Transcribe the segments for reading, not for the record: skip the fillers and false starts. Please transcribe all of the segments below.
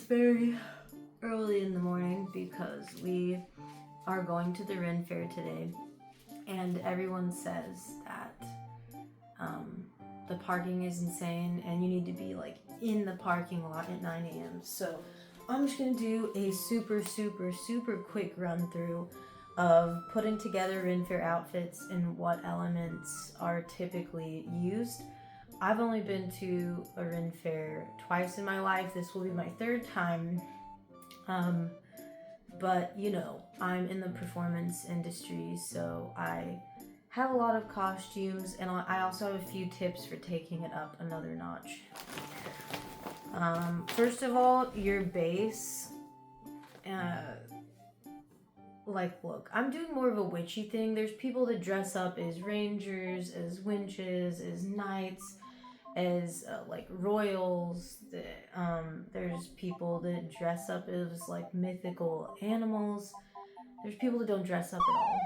very early in the morning because we are going to the Ren Fair today, and everyone says that the parking is insane and you need to be like in the parking lot at 9 a.m. So I'm just gonna do a super quick run through of putting together Ren Fair outfits and what elements are typically used. I've only been to a Ren Fair twice in my life. This will be my third time. But you know, I'm in the performance industry, so I have a lot of costumes, and I also have a few tips for taking it up another notch. First of all, your base. Look, I'm doing more of a witchy thing. There's people that dress up as rangers, as winches, as knights, as royals. There's people that dress up as like mythical animals. There's people that don't dress up at all.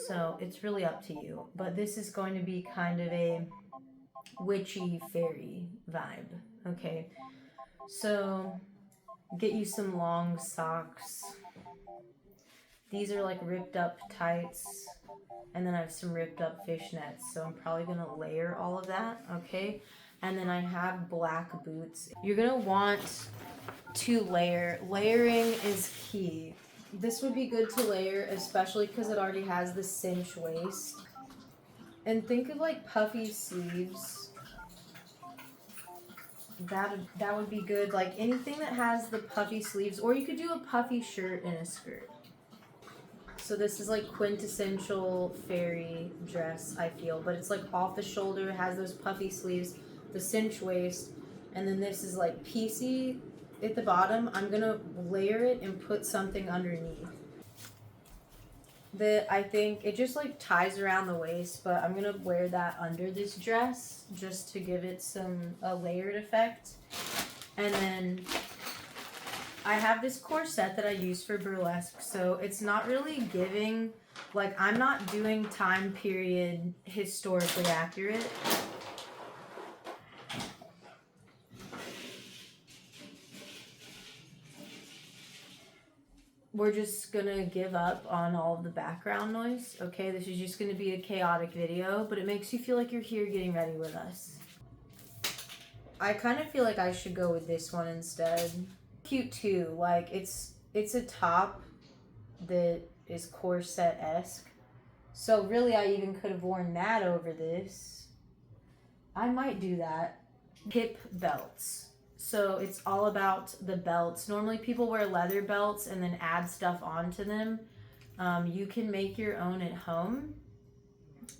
So it's really up to you. But this is going to be kind of a witchy fairy vibe. Okay. So get you some long socks. These are like ripped up tights. And then I have some ripped up fishnets. So I'm probably going to layer all of that. Okay. And then I have black boots. You're going to want to layer. Layering is key. This would be good to layer, especially because it already has the cinch waist. And think of like puffy sleeves. That would be good. Like anything that has the puffy sleeves, or you could do a puffy shirt and a skirt. So this is like quintessential fairy dress, I feel, but it's like off the shoulder, it has those puffy sleeves, the cinch waist, and then this is like piecey at the bottom. I'm gonna layer it and put something underneath. I think it just like ties around the waist, but I'm gonna wear that under this dress just to give it a layered effect. And then I have this corset that I use for burlesque, so it's not really giving, like I'm not doing time period historically accurate. We're just gonna give up on all of the background noise, okay? This is just gonna be a chaotic video, but it makes you feel like you're here getting ready with us. I kind of feel like I should go with this one instead. Cute too, like it's a top that is corset-esque. So really I even could have worn that over this. I might do that. Hip belts. So it's all about the belts. Normally people wear leather belts and then add stuff onto them. You can make your own at home,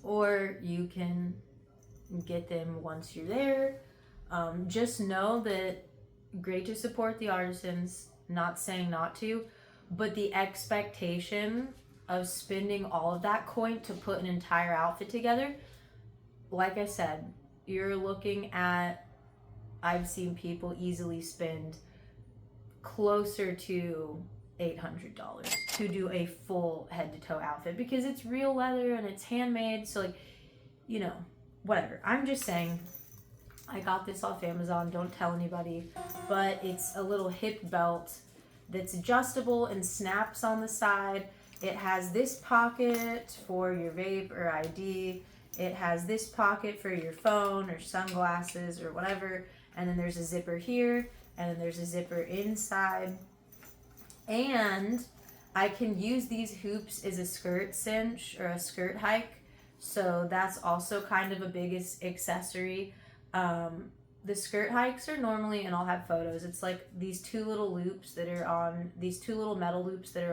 or you can get them once you're there. Just know that great to support the artisans, not saying not to, but the expectation of spending all of that coin to put an entire outfit together, like I said, you're looking at, I've seen people easily spend closer to $800 to do a full head to toe outfit because it's real leather and it's handmade. So like, you know, whatever. I'm just saying, I got this off Amazon, don't tell anybody, but it's a little hip belt that's adjustable and snaps on the side. It has this pocket for your vape or ID. It has this pocket for your phone or sunglasses or whatever. And then there's a zipper here, and then there's a zipper inside. And I can use these hoops as a skirt cinch or a skirt hike. So that's also kind of a big accessory. The skirt hikes are normally, and I'll have photos, it's like these two little metal loops that are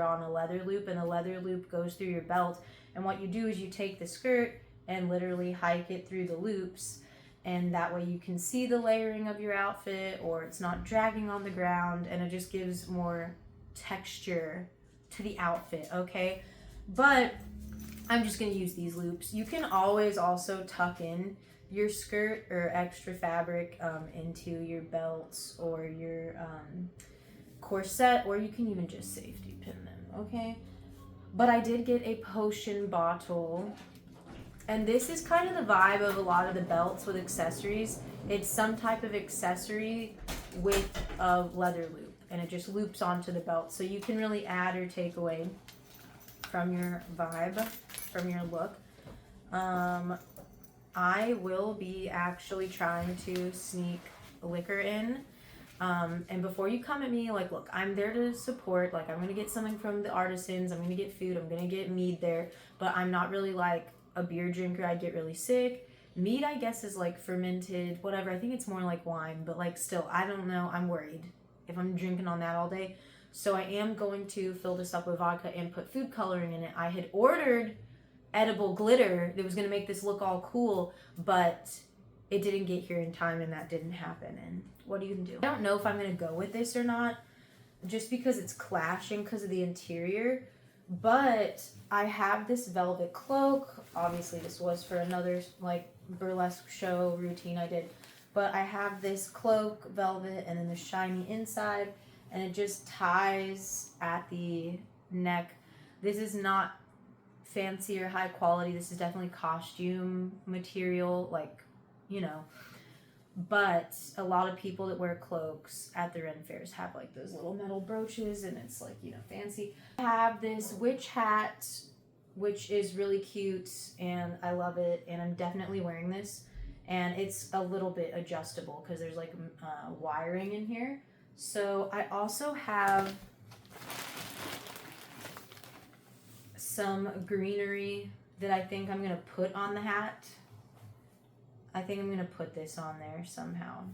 on a leather loop, and the leather loop goes through your belt. And what you do is you take the skirt and literally hike it through the loops, and that way you can see the layering of your outfit, or it's not dragging on the ground, and it just gives more texture to the outfit, okay? But I'm just gonna use these loops. You can always also tuck in your skirt or extra fabric into your belts or your corset, or you can even just safety pin them, okay? But I did get a potion bottle, and this is kind of the vibe of a lot of the belts with accessories. It's some type of accessory with a leather loop. and it just loops onto the belt. So you can really add or take away from your vibe, from your look. I will be actually trying to sneak liquor in. And before you come at me, like, look, I'm there to support. Like, I'm going to get something from the artisans. I'm going to get food. I'm going to get mead there. But I'm not really, like, a beer drinker. I get really sick. Mead, I guess, is, like, fermented, whatever. I think it's more like wine. But, like, still, I don't know. I'm worried if I'm drinking on that all day. So I am going to fill this up with vodka and put food coloring in it. I had ordered edible glitter that was going to make this look all cool, but it didn't get here in time, and that didn't happen. And what are you going to do? I don't know if I'm going to go with this or not, just because it's clashing because of the interior. But I have this velvet cloak. Obviously, this was for another, like, burlesque show routine I did. But I have this cloak, velvet, and then the shiny inside, and it just ties at the neck. This is not fancy or high quality. This is definitely costume material, like, you know. But a lot of people that wear cloaks at the Ren fairs have, like, those little metal brooches, and it's, like, you know, fancy. I have this witch hat, which is really cute, and I love it, and I'm definitely wearing this. And it's a little bit adjustable because there's, like, wiring in here. So I also have some greenery that I think I'm going to put on the hat. I think I'm going to put this on there somehow.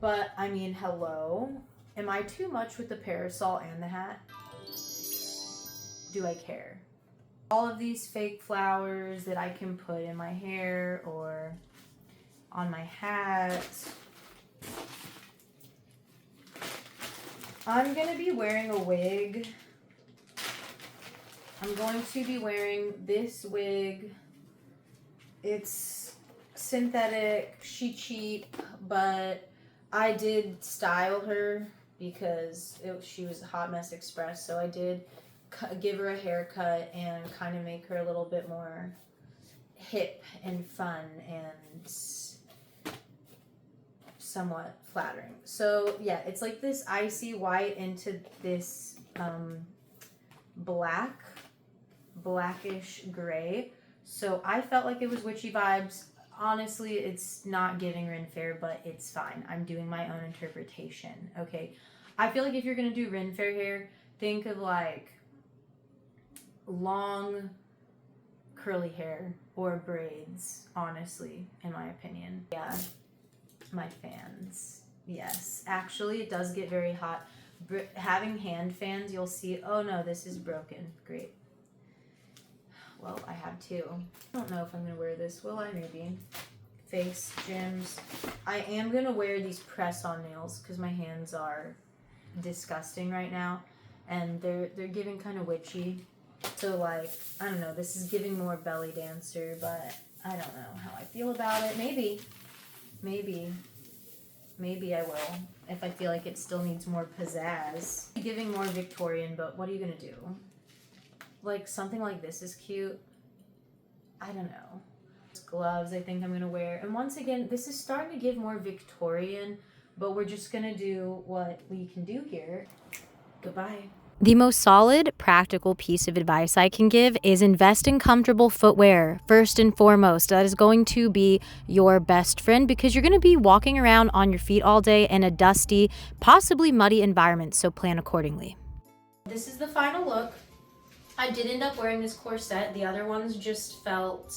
But, I mean, hello. Am I too much with the parasol and the hat? Do I care? All of these fake flowers that I can put in my hair or on my hat. I'm going to be wearing a wig. I'm going to be wearing this wig. It's synthetic, she cheap, but I did style her because she was a hot mess express, so I did give her a haircut and kind of make her a little bit more hip and fun and somewhat flattering. So yeah, it's like this icy white into this blackish gray. So I felt like it was witchy vibes. Honestly, it's not giving Ren Fair, but it's fine. I'm doing my own interpretation, okay? I feel like if you're gonna do Ren Fair hair, think of like long curly hair or braids, honestly, in my opinion. Yeah, my fans. Yes, actually, it does get very hot. Having hand fans, you'll see, oh no, this is broken. Great. Well, I have two. I don't know if I'm going to wear this. Will I? Maybe. Face gems. I am going to wear these press-on nails because my hands are disgusting right now. And they're giving kind of witchy. So, like, I don't know. This is giving more belly dancer, but I don't know how I feel about it. Maybe I will. If I feel like it still needs more pizzazz. Giving more Victorian, but what are you going to do? Like, something like this is cute. I don't know. Gloves I think I'm going to wear. And once again, this is starting to give more Victorian, but we're just going to do what we can do here. Goodbye. The most solid, practical piece of advice I can give is invest in comfortable footwear. First and foremost, that is going to be your best friend because you're going to be walking around on your feet all day in a dusty, possibly muddy environment, so plan accordingly. This is the final look. I did end up wearing this corset. The other ones just felt,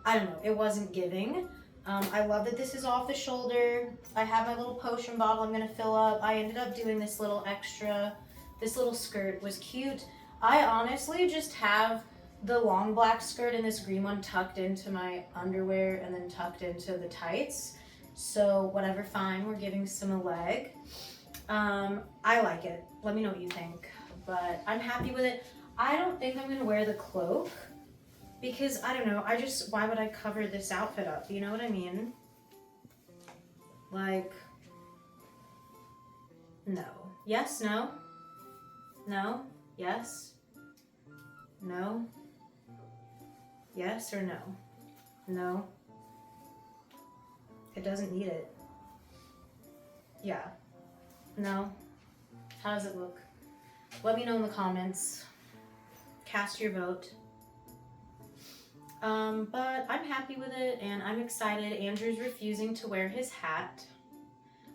I don't know, it wasn't giving. I love that this is off the shoulder. I have my little potion bottle I'm going to fill up. I ended up doing this little extra. This little skirt was cute. I honestly just have the long black skirt and this green one tucked into my underwear and then tucked into the tights. So whatever, fine. We're giving some a leg. I like it. Let me know what you think. But I'm happy with it. I don't think I'm going to wear the cloak because, I don't know, why would I cover this outfit up? You know what I mean? Like, no. Yes, no? No? Yes? No? Yes or no? No? It doesn't need it. Yeah. No? How does it look? Let me know in the comments. Cast your vote. But I'm happy with it and I'm excited. Andrew's refusing to wear his hat.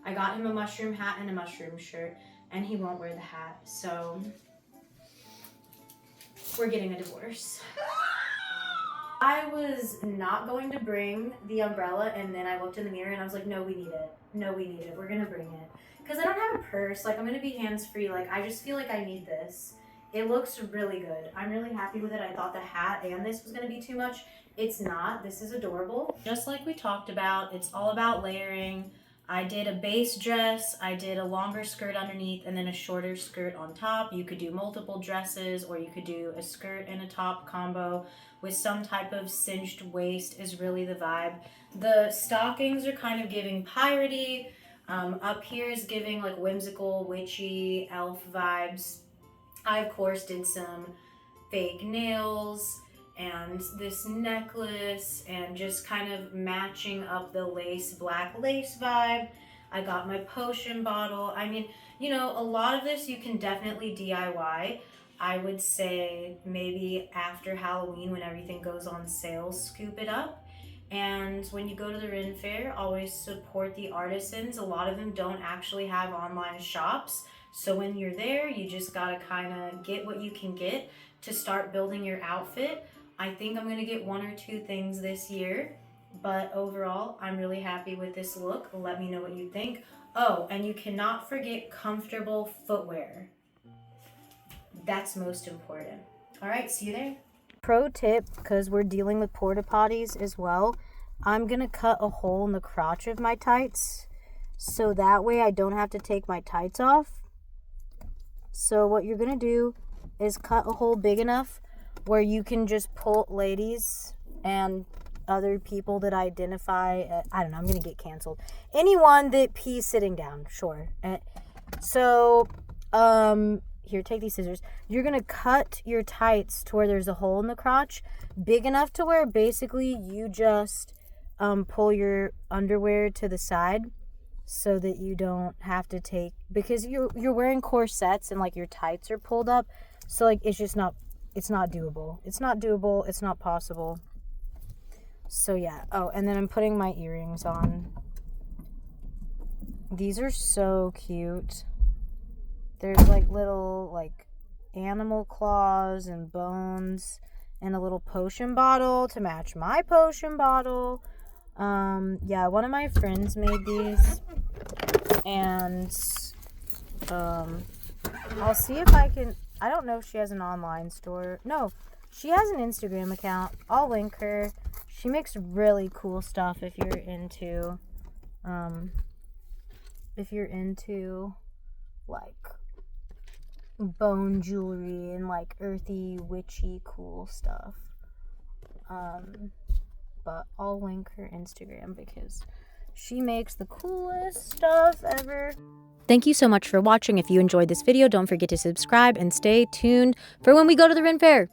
I got him a mushroom hat and a mushroom shirt and he won't wear the hat. So we're getting a divorce. I was not going to bring the umbrella and then I looked in the mirror and I was like, no, we need it. No, we need it. We're gonna bring it. Because I don't have a purse. Like, I'm gonna be hands-free. Like, I just feel like I need this. It looks really good. I'm really happy with it. I thought the hat and this was gonna be too much. It's not. This is adorable. Just like we talked about, it's all about layering. I did a base dress, I did a longer skirt underneath, and then a shorter skirt on top. You could do multiple dresses, or you could do a skirt and a top combo with some type of cinched waist is really the vibe. The stockings are kind of giving piratey. Up here is giving like whimsical, witchy, elf vibes. I, of course, did some fake nails and this necklace and just kind of matching up the lace, black lace vibe. I got my potion bottle. I mean, you know, a lot of this you can definitely DIY. I would say maybe after Halloween when everything goes on sale, scoop it up. And when you go to the Ren Fair, always support the artisans. A lot of them don't actually have online shops. So when you're there, you just gotta kind of get what you can get to start building your outfit. I think I'm gonna get 1 or 2 things this year, but overall, I'm really happy with this look. Let me know what you think. Oh, and you cannot forget comfortable footwear. That's most important. All right, see you there. Pro tip, because we're dealing with porta potties as well, I'm gonna cut a hole in the crotch of my tights so that way I don't have to take my tights off. So what you're gonna do is cut a hole big enough where you can just pull, ladies and other people that identify, I don't know, I'm gonna get canceled. Anyone that pees sitting down, sure. Here, take these scissors. You're gonna cut your tights to where there's a hole in the crotch, big enough to where basically you just pull your underwear to the side so that you don't have to take, because you're wearing corsets and like your tights are pulled up, so like it's not doable. It's not doable. It's not possible. So yeah. Oh, and then I'm putting my earrings on. These are so cute. There's like little like animal claws and bones and a little potion bottle to match my potion bottle. Yeah, one of my friends made these, and I'll see if I can. I don't know if she has an online store. No, she has an Instagram account. I'll link her. She makes really cool stuff if you're into like bone jewelry and like earthy, witchy, cool stuff. But I'll link her Instagram because she makes the coolest stuff ever. Thank you so much for watching. If you enjoyed this video, don't forget to subscribe and stay tuned for when we go to the Ren Fair.